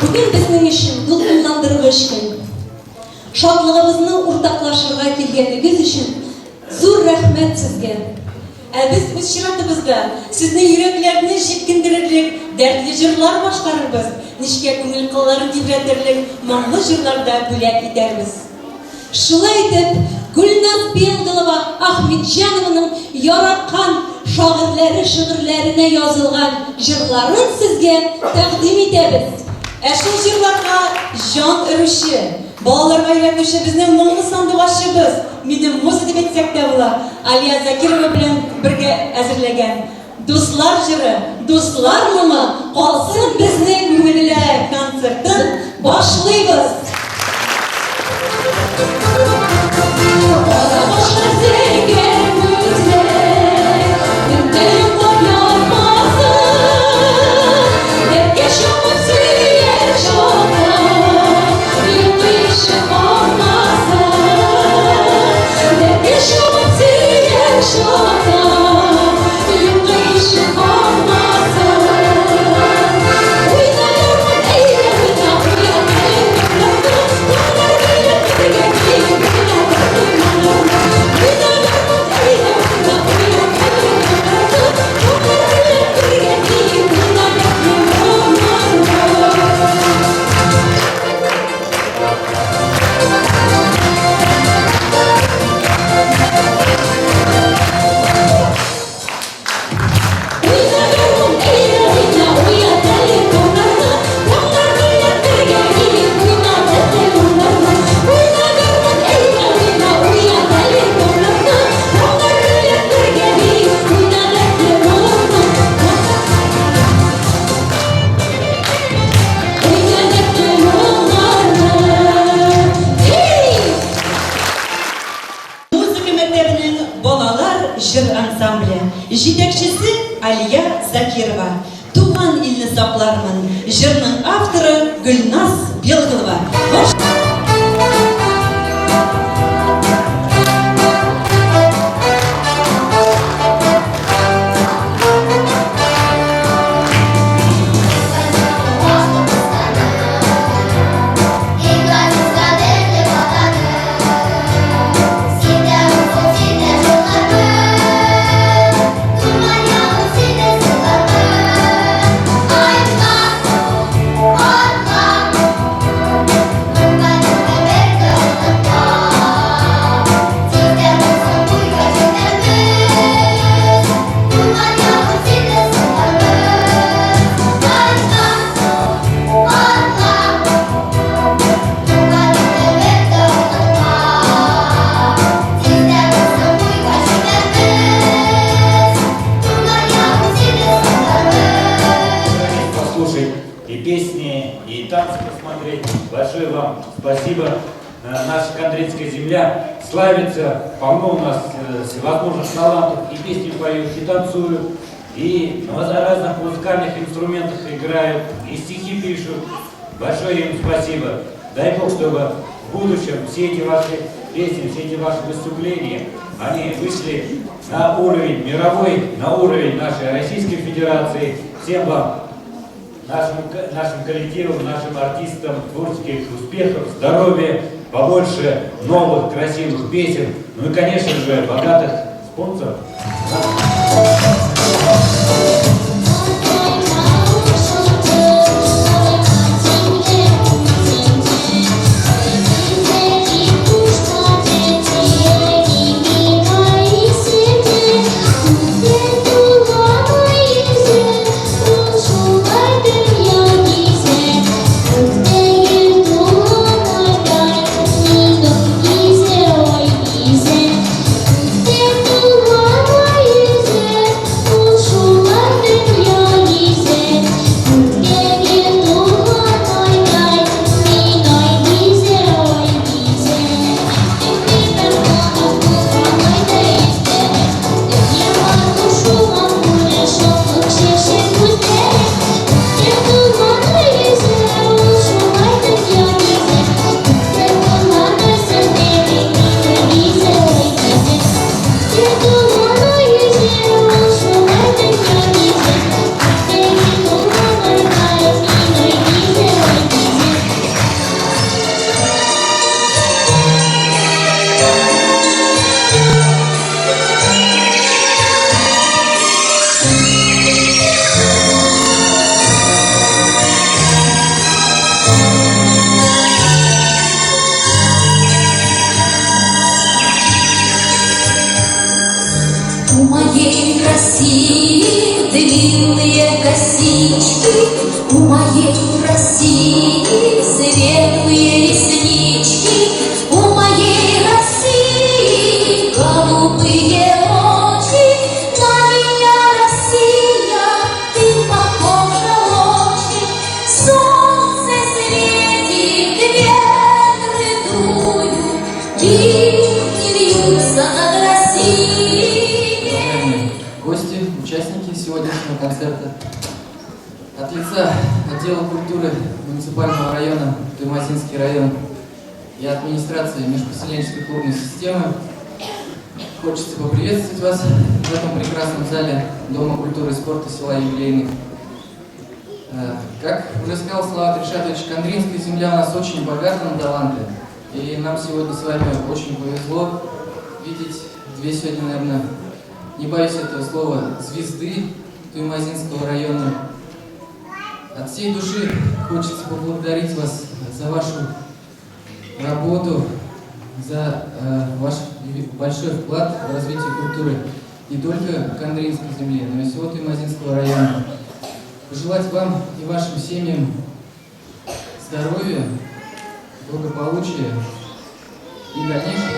Bugün bizning için dulqinlandırgıç gün. Şadlığımızı ortaklaşırga kelgenigiz için zor rahmet sizge. Biz o'z shiratibizda sizni yuraklarni shekkindirarlik, dardli jurlar boshqaramiz. Nishga ko'ngil qo'llarini titratirlik, ma'nli jurlarda bo'lak etarmiz. Shulay etib, Gulnaz Bendilova Ahmedjanovaning yaratgan shoirlari shi'rlarına yozilgan jurlarini sizga taqdim etamiz. Shu jurlarga jon urishi, bolalarga uylanuvchi bizning mo'ng'ul sandiqashimiz, mening muzi deb aytsak da bo'lar, Aliya Zakirova bilan birga hazırlagan Do'stlar jiri, do'stlar mo'mi qolsin bizning ko'ngilda konsertni boshlaymiz. Жетекчisi Aliya Zakirova. Tuğan ilni saklarımın jırının avtoru Gulnaz Bendilova. Большое вам спасибо. Наша кандринская земля славится, полно у нас всевозможных талантов. И песни поют, и танцуют, и на разных музыкальных инструментах играют, и стихи пишут. Большое им спасибо. Дай Бог, чтобы в будущем все эти ваши песни, все эти ваши выступления, они вышли на уровень мировой, на уровень нашей Российской Федерации. Всем вам, нашим коллективам, нашим артистам творческих успехов, здоровья, побольше новых красивых песен, ну и, конечно же, богатых спонсоров. Ой, косички, у моей России светлые реснички, у моей России голубые очи. На меня, Россия, ты похожа очень. Солнце светит, ветры дуют, ливни льются над Россией. Гости, участники сегодняшнего концерта. От лица отдела культуры муниципального района Туймазинский район и администрации межпоселенческой клубной системы хочется поприветствовать вас в этом прекрасном зале Дома культуры и спорта села Юбилейных. Как уже сказал Салават Ришатович, Кандринская земля у нас очень богата на таланты. И нам сегодня с вами очень повезло видеть две сегодня, наверное, не боюсь этого слова, звезды Туймазинского района. От всей души хочется поблагодарить вас за вашу работу, за ваш большой вклад в развитие культуры не только Кандринской земли, но и всего Туймазинского района. Пожелать вам и вашим семьям здоровья, благополучия и дальнейших.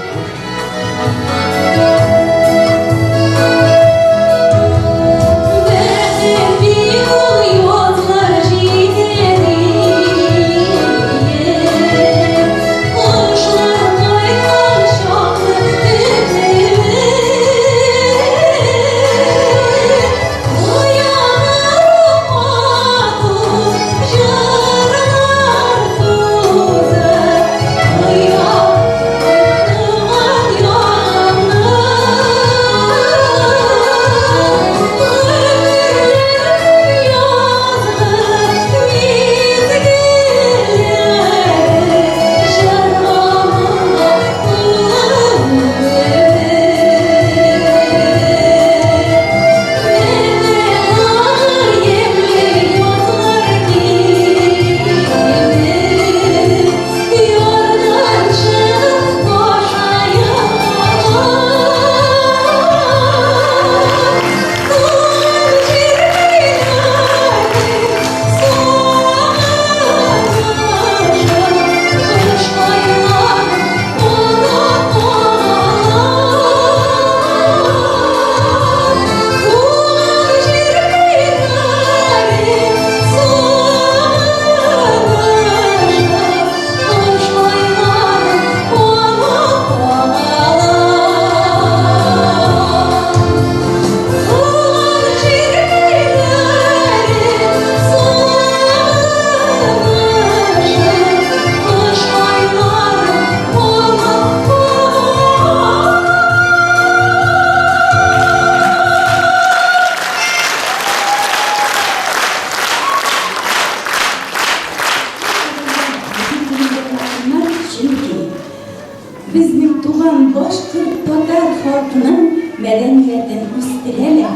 Bizning tug'an boshqirt totar xalqining madaniyatini o'stiradilar,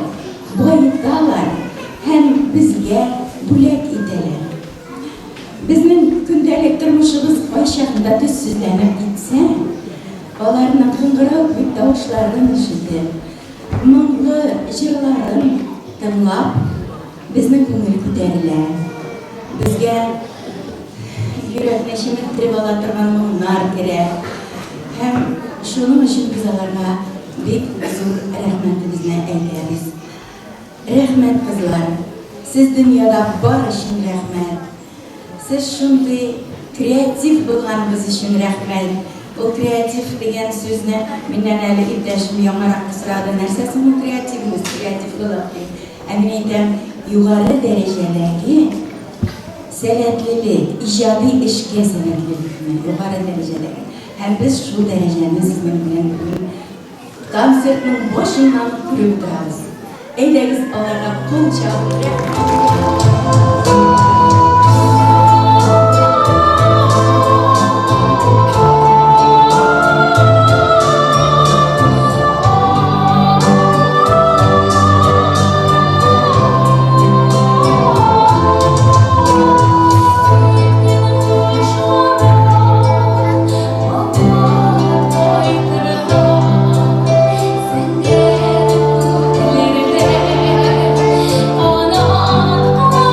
boyitadilar, ham bizga bo'lak etadilar. Bizning kundalik turmushimiz qo'shaqda tussizlanib ketsa, ularning qing'irab tovushlardan eshitib, mungli jillarni tinglab, bizning ko'ngil ko'tarilar. Bizga yurakni shimirtirib ola turgan munglar kerak. Hem şunun için biz onlarga bek zo'r rahmatimizni aytamiz. Rahmat qizlar, siz dunyoda bor uchun rahmat. Siz shunday kreativ bo'lganingiz uchun rahmat. O kreativ degan so'zni mendan hali iplashim yo'qroq sirada narsasi bu kreativimiz, kreativ bo'ladi. Aminaytam yuqori darajadagi san'atlilik, ijodiy ishga san'atlilikni yuqori darajadagi. Hem biz şu derecede sizin bilen konsertin başından kurup durarız. Eyleriz onlara kol çalır. Ana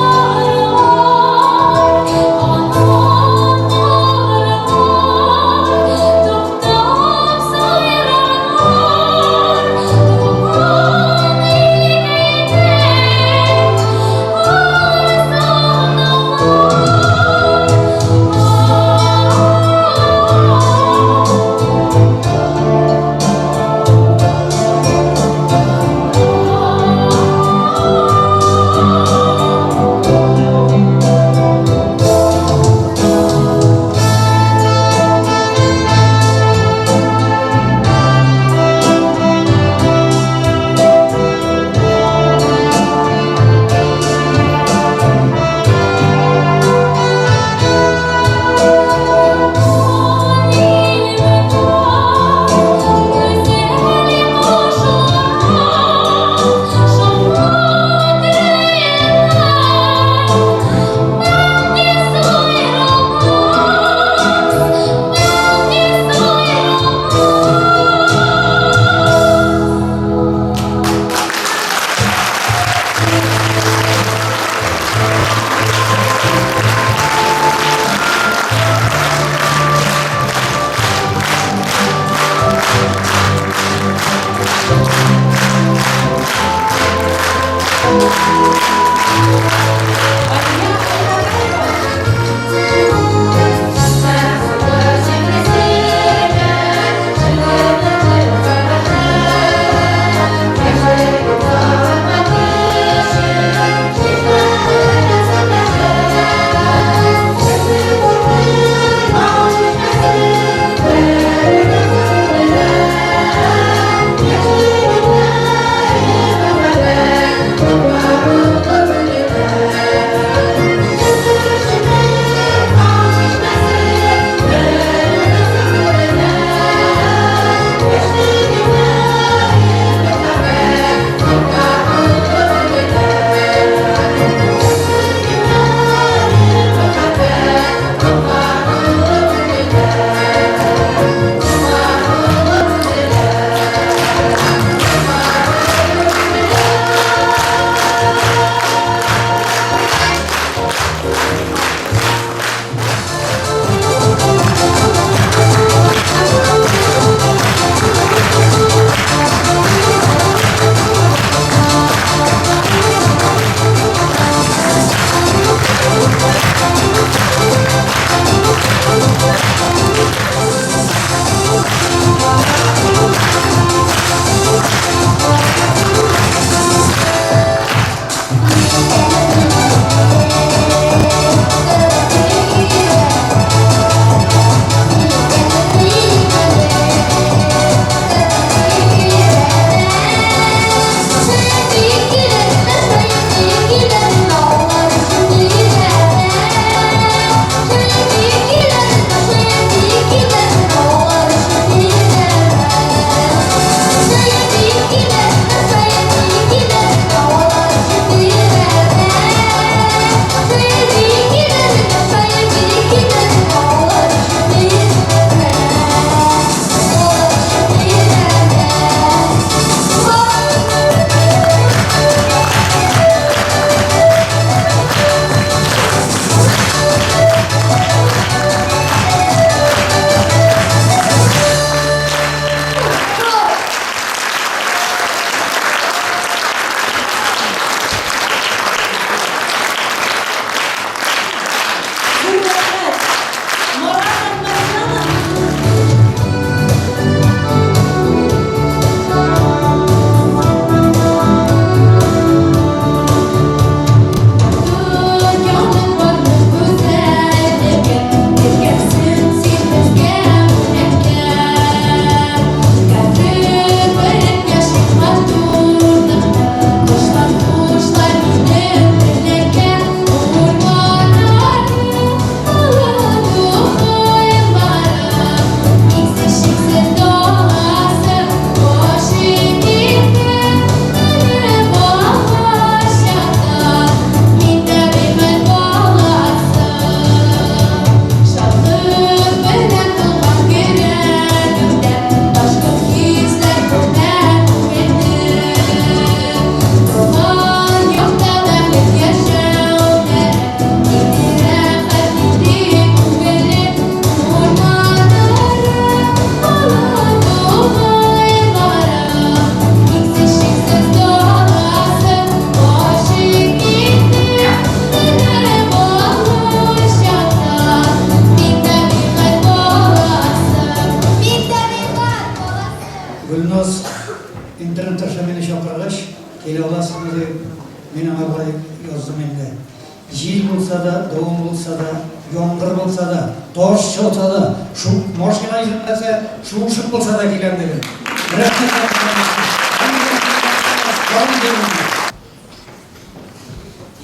Жел болса да, дауыл болса да, yomg'ir bo'lsa da, tosh chota da, shu mashina yurmasa, shu bo'lsa da kelgan dedim.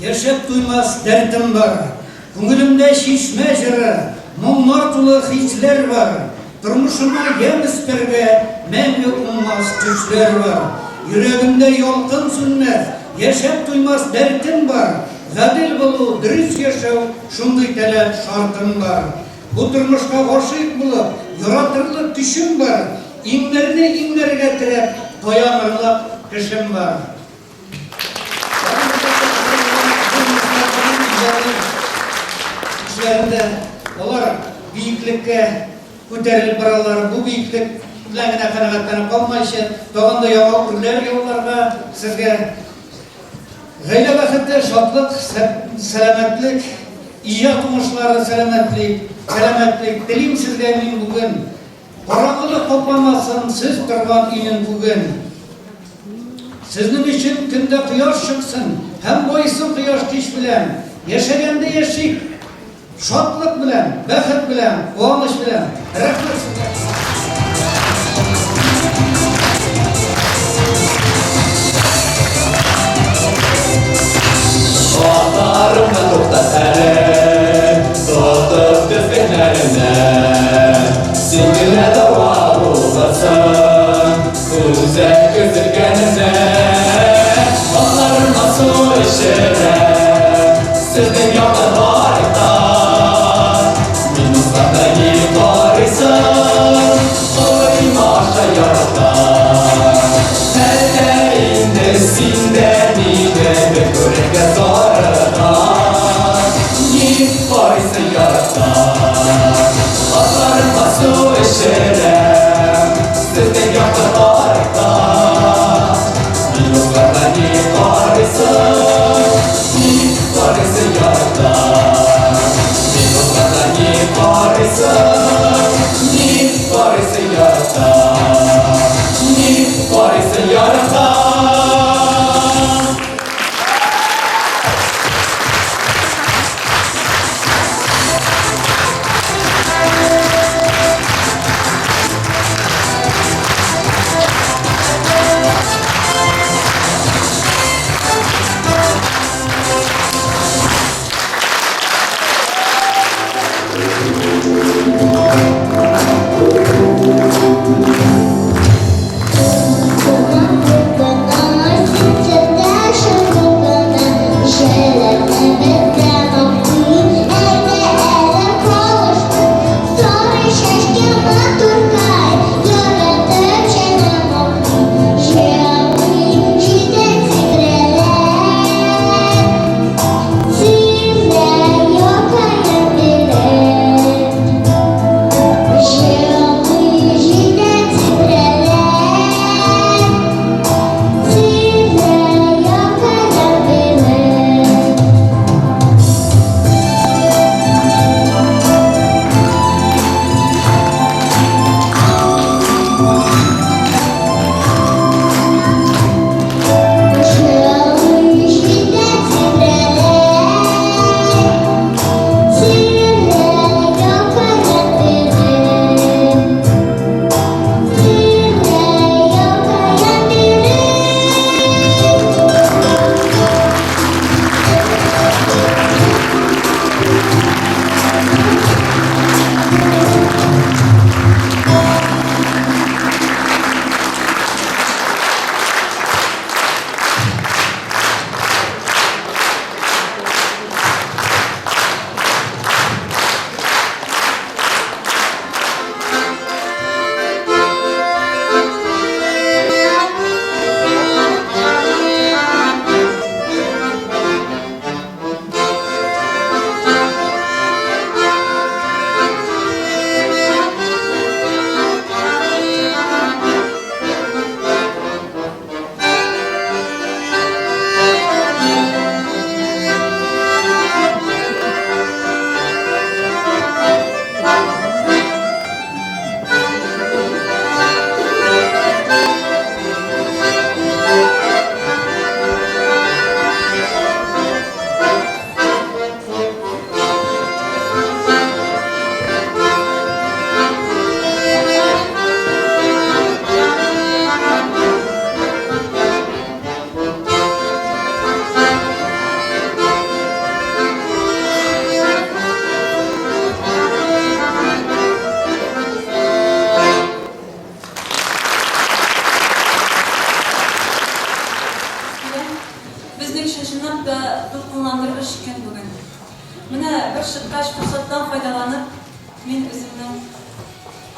Yaşap duymaz derdim var. Ko'nglimda şişme jiri, muңlar to'la hiçler var. Turmushima yemislarga menga ummas tushlar var. Yuragimda yolqin sunmas, yaşap duymaz derdim var. Zadil bolu, dürüst yaşav, şunday talep şartım var. Bu turmuşka hoşik bulup, yaratırlık düşüm var. İnlerini inlerine tirep, toyanırlık kışım var. İşlerinde olarak büyüklükle ko'tarilib baralar, bu büyüklük bilan qanoatlanib qolmayshi, tog'anda yo'q urlar yo'llarga sizga g'ayra vaqtda shodlik, salomatlik, ijod umushlari salomatlik dilim sizga men bugun. Qorong'ilik qoplamasin siz turgan uyim bugun. Sizning uchun kunda quyosh chiqsin, ham bo'ysin quyosh tish bilan. Yashaganda yashik, shodlik bilan, baxt bilan, quvonch bilan. Rahmat sizga. Şuanlarımı toxtatarım, soğutup düzgünlerine. Sinirle dava olgasın, güzel gözürgenine. Onlarıma su işirem, sizin yoldan hariktar. Minuslarda yıkarısın, oymaşa yaratar. Ellerinde sinden bir göreke zorlar. Paris'e yaratan Atlarımda su eşeğim Sizden yakın harika Minuslarda ni Paris'e yaratan Minuslarda ni Paris'e yaratan Paris'e yaratan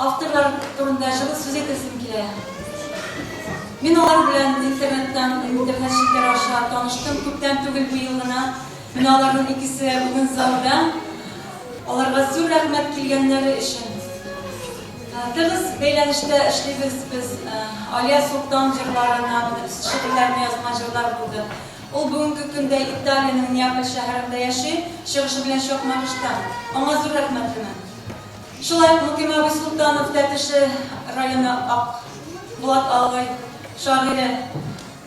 Авторлар турында жылы сөз етесім келе. Мен олар белән интернет шикләре аша таныштым. Күптән түгел бу елына. Мен аларның икесе бүген залда. Аларга зур рәхмәт килгәннәре өчен. Тыгыз бәйләнештә эшлибез без. Алия Султан җырларына, шигырьләрне язган җырлар булды. Ул бүгенге көндә Италиянең Неаполь шәһәрендә яши, чыгышы белән чакмагышта. Аңа зур рәхмәтлемен. Шулай Муким Абый Султанов Тәтеше районы Ак Булат Алгай шагыйре.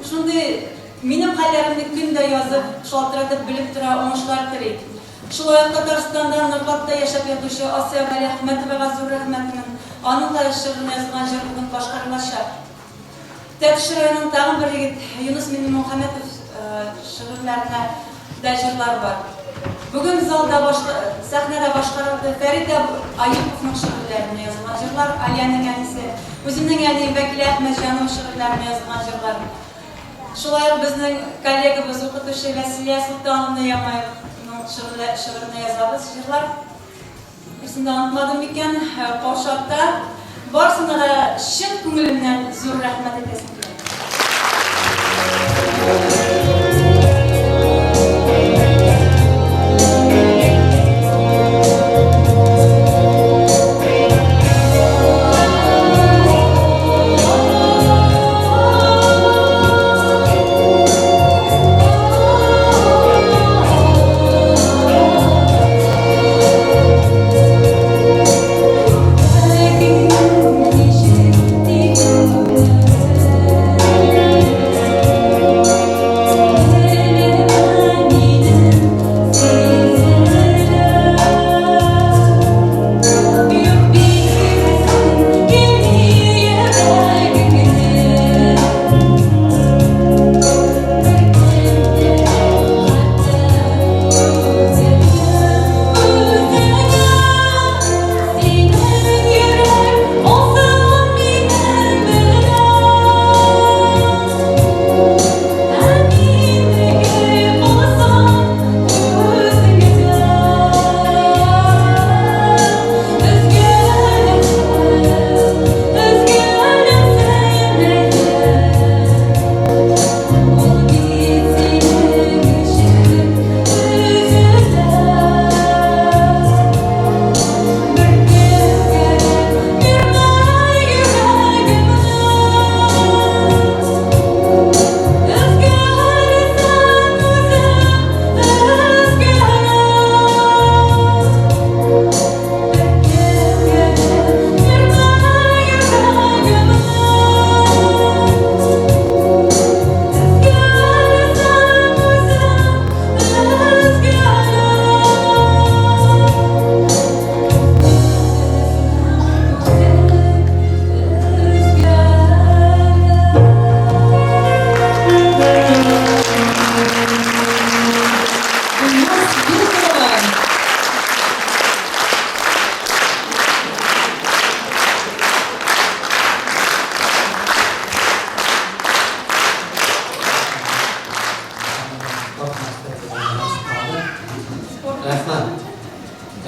Шундый минем хәлләремне көндә язып, шалтыратып белеп тора, уңышлар телик. Шулай Татарстанда Норлатта яшәп ятучы Асия Гали Әхмәтовага зур рәхмәтмен. Аның да шигырен язган җыр бүген башкарылачак. Тәтеше районының тагын бер егет Юнус Миңнехмәтов шигырьләренә дә җырлар бар. Бүген залда сәхнәдә башкарылды Фәрит Аюповның шигырьләренә язган җырлар, Алияның әнисе, үземнең әни Вәкилә Әхмәтҗанова шигырьләренә язган җырлар. Шулай ук безнең коллегабыз укытучы Вәсилия Султановна Ямаевның шигырен язабыз җырлар. Исемдә онытмадым микән, Каушатта барысына да чын күңелемнән зур рәхмәт әйтәсем килә.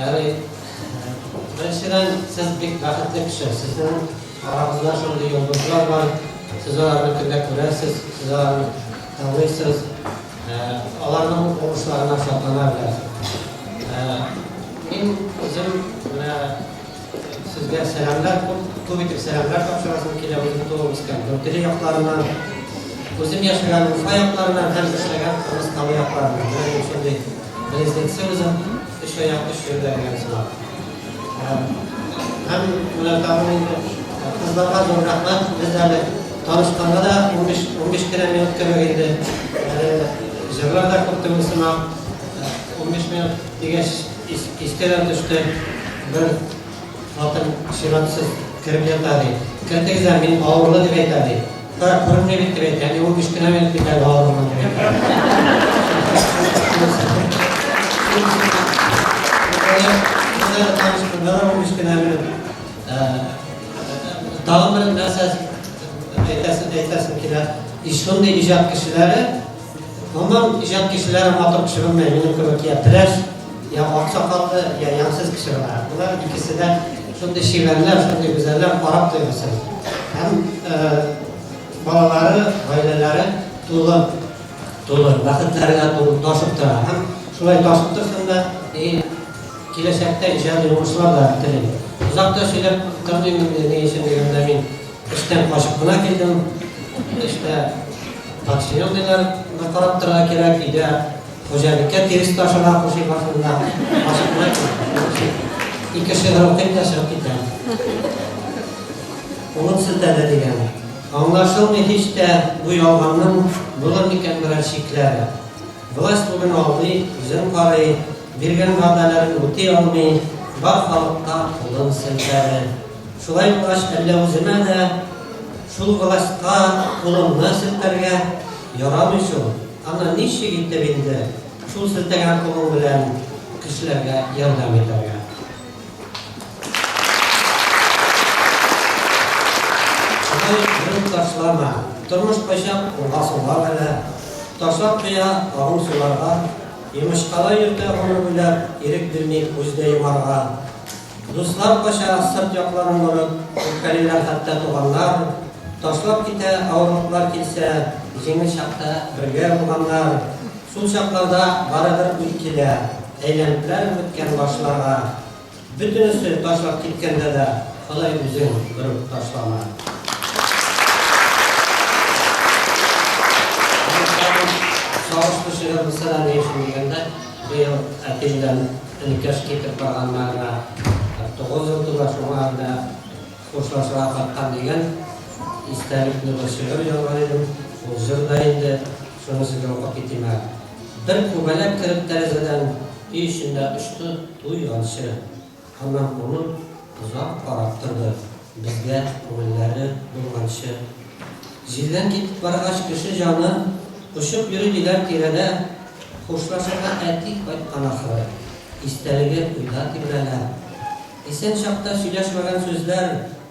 Yani birinchidan siz bek baxtli kishi. Sizning orangizda shunday yulduzlar bor. Siz ularni kunda ko'rasiz, siz ularni taniysiz. Ularning o'qishlaridan shodlanasiz. Men o'zim sizga salomlar, ko'p etib salomlar topshirasam keladi. O'zim tug'ilgan Nurtili yoqlaridan, o'zim yashagan Urfa yoqlaridan ham ishlagan Qirg'iziston yoqlaridan. Yani shunday prezidentsi o'zim o'sha yoqda shu yerda yashagan. Hem ulardan kızlarga zo'r rahmat. Bizlarni tanishganda da 15 kira minut kelgandi. Jig'larda ko'pdi bo'lsa 15 minut degash istedan tushdi. Bir xotin shirotsiz kirib yotadi. Kirdigiz men og'irli deb aytadi. Faqat ko'rinmay bitib aytadi. 15 kira minut bitadi og'irman deb. Tanıştırmalar olmuş kenarını dağılmanın nasıl aytasın ki de işkinde icad kişileri ondan icad kişileri matır kişi bilmeyi benim gibi yaptılar ya aksakallı ya yansız kişiler bunlar ikisi de şunda şiirler şunda güzeller Arap duymasın hem balaları aileleri dolu vakitlerine dolu taşıp durar hem şurayı taşıp dursun da gelecekte icadi oluşlar da bitirin. Uzakta şeyler gördüğüm ne işin diyemde ben işten kaşıkına geldim. İşte taksiyon dediler, nakarat tırağı gerek idi. Hocalıkta terisi taşına koşu başında kaşıkına geldim. İki şeyler okuyup yaşayıp gittim. Onun sizde diyen. Anlaşılmıyor hiç de bu yolganın bulur mükemmel şekilleri. Vlast bugün aldı, bizim parayı bergen va'dalarini o'tay olmay bor xalqqa qo'lin siltadi. Shulay bo'lash alla o'zima da shul bo'lashqa qo'limni siltarga yaramay shu. Ana necha yigitlar endi shul siltagan qo'lim bilan kishilarga yordam etarga. Shulay tashlama. Turmush qo'shib qo'lga bilan tashlab qo'ya og'ir sularga Yumuşqala yurtda onu bilib, erik bilmey o'zida yumarga. Do'stlar qo'sha sırt yoqlarini bo'lib, o'pkalilar hatto tug'anlar, tashlab keta avruqlar kelsa, yengil shaqda birga bo'lganlar. Shul shaqlarda baribir o'tkilar, aylaniblar o'tgan boshlarga. Butunisi tashlab ketganda da qalay o'zing bir tashlama. Savaşlı şeyler mesela ne işin degende bir yıl ateşden nikaş getirip barganlarına 9 yıldır şularda hoşlaşıp atkan degen isterlikli bir şiir yazgan edim. O jırda endi şunu sizga o'qib ketaman. Bir ko'malak kirib terazeden ishinde uçtu to'y yonishi. Ondan onu uzoq qarab turdi. Bizga ko'ngillari bulg'anishi. Jildan ketib barg'ash kishi joni Ushib yurdilar terada, xo'shlashaga aytdik qaytgan axiri. Istaligi uyda tibralar. Esen chaqda suylashmagan so'zlar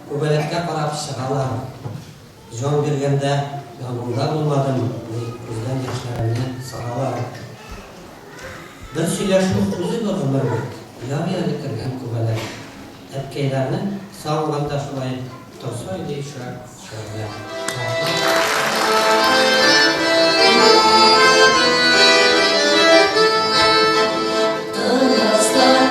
ko'balakka qarab sig'alar. Jon berganda yonimda bo'lmadim, ko'zdan yoshlarimni sig'alar. Bir suylashuv o'zi bir umr. Yaviyaga kirgan ko'balak. Abkaylarni sog'ganda shulay tursoydek shurlar. Sen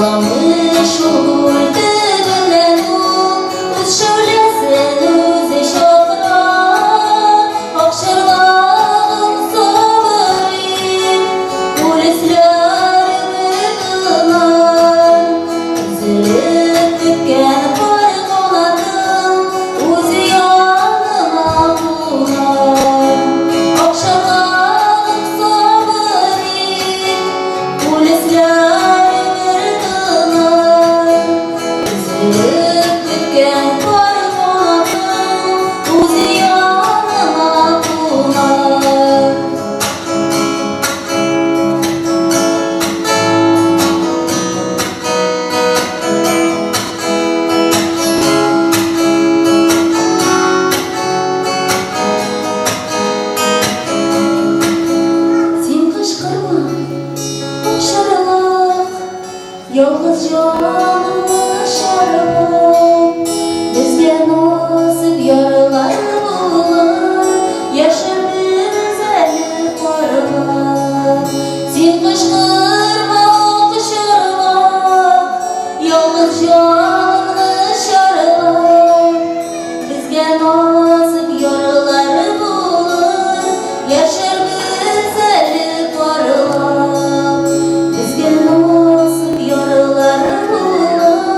Bulamış olur dibimden Uz şölesin özü şokran Akşırlağım sabırım Polislerimi kınar Üzülüp bitken var kolatım Uz yanıma bular Akşırlağım sabırım Polislerimi kınar Üzülüp bitken var kolatım Uz yanıma bular Sen kışkırma, okşarılık Yalnız canımı aşarılık Bizge nasip yaralar bulur Yaşar bir güzellik varlık Sen kışkırma, okşarılık Yalnız canımı aşarılık Bizge nasip yaralar bulur Yaşar bir güzellik varlık Bizge nasip yaralar bulur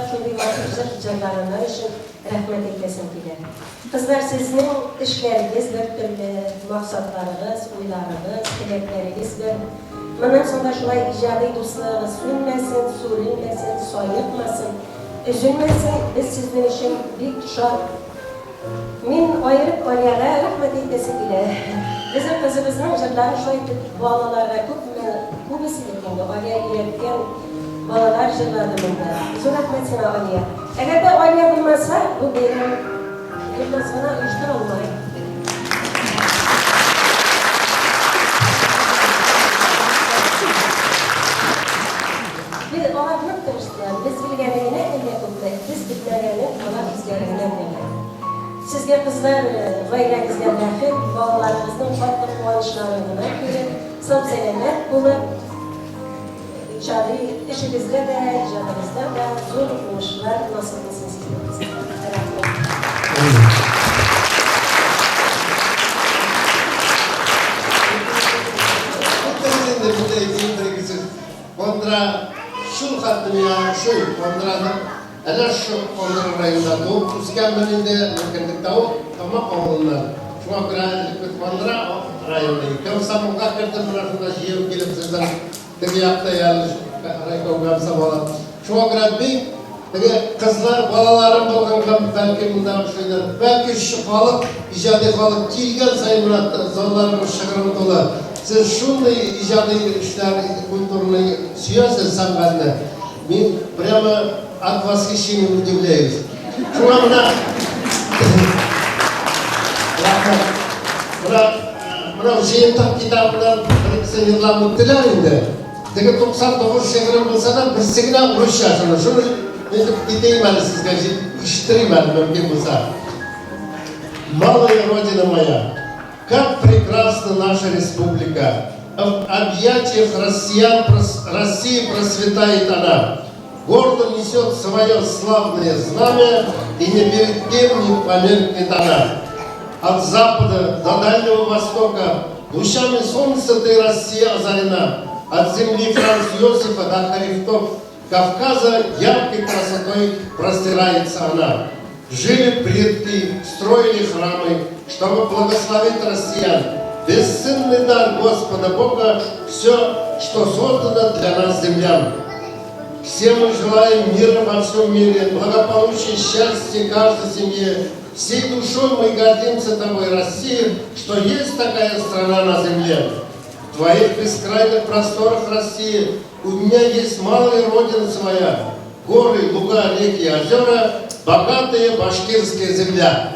şunday güzel canlarınlar için rahmet eylesin bile. Kızlar sizin işleriniz bir türlü maksatlarınız, uylarınız, dilekleriniz bir. Bundan sonra şulay icadi dostlarınız sürünmesin, sürünmesin, soyutmasın, üzülmesin. Biz sizin için bir şart. Min ayırıp Aliye'ye rahmet eylesin bile. Bizim kızımızın jırları şulay bağlalarına kubisi dikindi. Aliye iletken balalar jırladı bunda. Zor rahmetine Aliye. Eğer de Aliye bilmezse bu benim bilmezsene ücret olmayı. Biz olanlık demişler. Biz bilgenliğine elle tutmayı. Biz bilgenliğine Allah bizlerinden verir. Sizge kızlar gayrengizden dahil bağlarınızın farklı kıvançlarını verin. Sağ selamet bulun. İçeri işinizde de, canınızda da zor olmuşlar nasıl istiyoruz. Kontra şu hattımya şu kontradan ana şu kontra rayında doğup üsken bölümde mümkünlük tavuk ama oğullar. Şu an bir kontra rayında. Kamsa muka kertem bırakında şiir gelip sizden tegi yapta yanlış raykom kamsa bola. Şu an bir kızlar balalarım bolgan belki bundan şeyler belki şu balık icadi balık kilgen sayımrat zorlarım şıkırım dolar. Siz şunday icadi işler kültürünü siyasi sanatını men prямо от восхищения удивляюсь. Şu anda Mına jeyintak kitabından birisi yıllar mutlular indi. Degi 99 şehrin bulsa da bir signa uruş yaşanır. Şunu gideyim ben sizge, iştireyim ben mümkün bulsa. Малая Родина моя, как прекрасна наша республика! В объятиях России процветает она. Гордо несет свое славное знамя, и ни перед кем не померкнет она. От запада до Дальнего Востока лучами солнца ты Россия озарена. От земли Франц Иосифа до хребтов Кавказа яркой красотой простирается она. Жили предки, строили храмы, чтобы благословить россиян. Бесценный дар Господа Бога, все, что создано для нас, землян. Всем мы желаем мира во всем мире, благополучия, счастья каждой семье. Всей душой мы гордимся тобой, Россия, что есть такая страна на земле. В твоих бескрайних просторах России у меня есть малая родина своя. Горы, луга, реки, озера, богатая башкирская земля.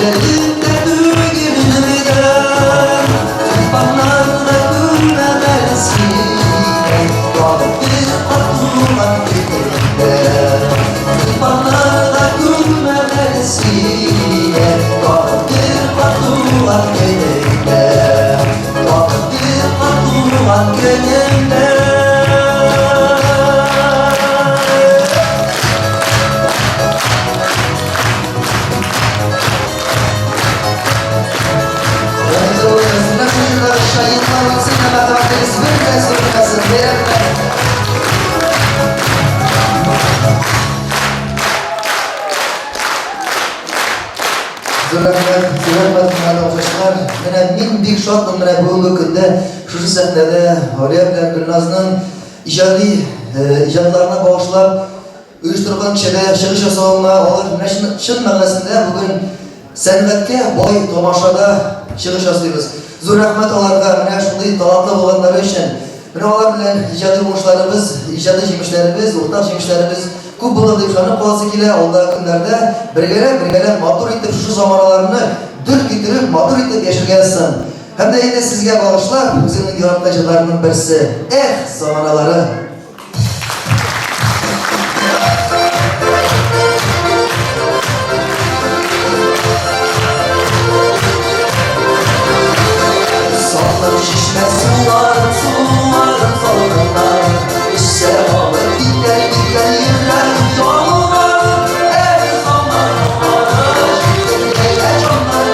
Ecelimde dürgünümden Tırpanlarına gülmemelisin Kalıp bir atılmak gönlümde Tırpanlarına gülmemelisin Kalıp bir atılmak gönlümde Kalıp bir atılmak gönlümde Мен бик шатмын менә бүгенге көндә шушы сәхнәдә Галия белән Гөлназның иҗатларына багышлап оештырган кичәдә чыгыш ясавына алар менә чын мәгънәсендә бүген сәнгатькә бай тамашада чыгыш ясыйбыз. Зур рәхмәт аларга менә шундый талантлы булганнары өчен. Менә алар белән иҗади уңышларыбыз, иҗади җимешләребез, уртак җимешләребез күп булыр дип ышанып каласы килә. Алдагы көннәрдә бергәләп матур итеп шушы заманаларны дүр китереп, матур итеп яшәргә язсын. Һәм дә инде сезгә багышлап үземнең яраткан җырларымның берсе "Эх, заманалары". Sallar şişmez suların salgınlar İşte alır gider yerler yollar Ey zamanlar Şükürlere canlar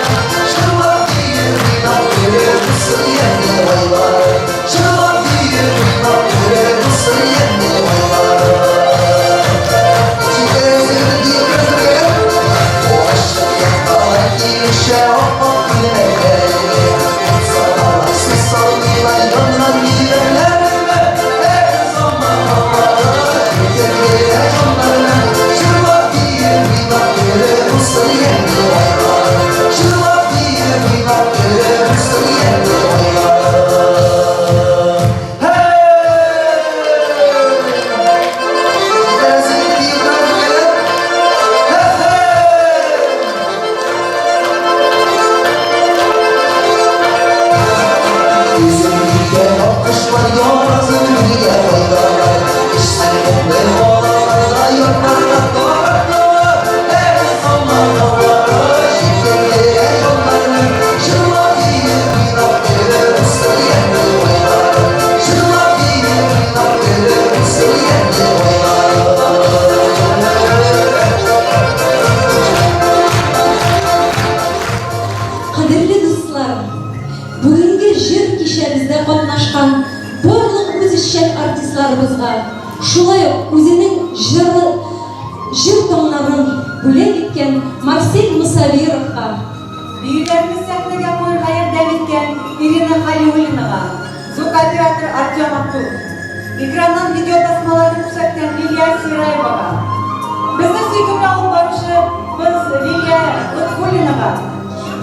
Şırlak bir minat verir mısır yerli vaylar Şırlak bir minat verir mısır yerli vaylar Çiğdezir diye o aşağı yaklar girişe ahbap bilmekler Sallılar yanına giderlerime Her zamanlar Giderlere canlarına Şırlak bir minat verir mısır yerli vaylar Şırlak bir minat verir mısır yerli vaylar Akışlar yorazın diye vaylar İşte oğlanlarla yorlarla doğarlar Her zamanlar Şirketlere yollarını Şırlak bir minat verir mısır yerli vaylar Şırlak bir minat verir mısır yerli vaylar Kadirli dostlar, bugünkü jir kişemizde katnaşkan bарлык үзешчән артистларыбызга, шулай ук үзенең җыр таңнарын бүләк иткән Марсель Мусавировка, Büyüklerimiz sahneye koyurga yardım etken Irina Halilullinova, звук оператор Артем Актув, ekrandan video tasmalarını күрсәткән Лилия Сираевага, безне сөйкемле алып баручыбыз Лилия Лутфуллинова,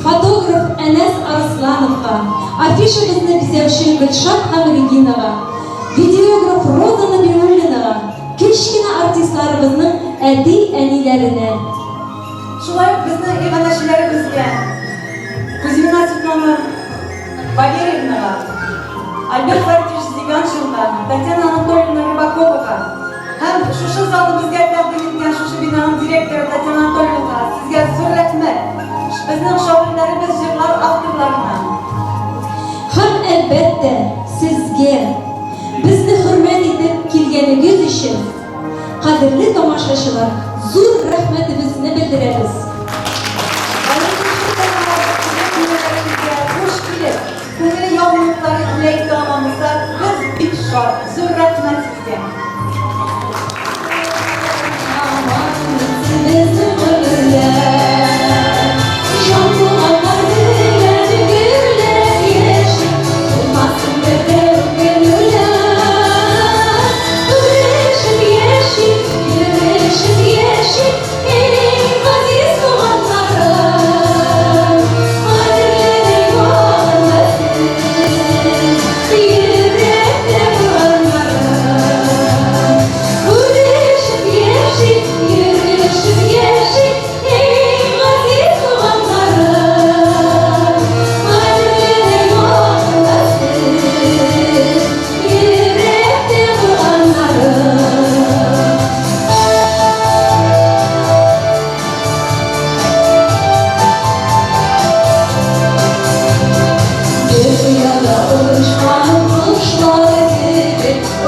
фотограф Әнәс Арслановка, афишабызны бизәүче Гөлшат Хамригинова, видеограф Роза Набиуллинова, кечкенә артистларыбызның әни-әниләренә. Шулай ук безнең иганәчеләребезгә Кузьмина Светлана Валерьевнага, Альберт Владимирович Зиганшинга, Татьяна Анатольевна Рыбаковага һәм шушы залны безгә тәкъдим иткән шушы бинаның директоры Татьяна Анатольевнага сезгә зур рәхмәт. Безнең шагыйрьләребез җырлар авторларына. Һәм әлбәттә сезгә безне хөрмәт итеп килгәнегез өчен кадерле тамашачылар, зур рәхмәтебезне белдерәбез. Hoş kилеп, күңел яңалыклары теләк тамамласа, без бик шат. Зур рәхмәт сезгә. Yeşil, yeşil, yeşil, yeşil,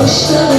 Hoşça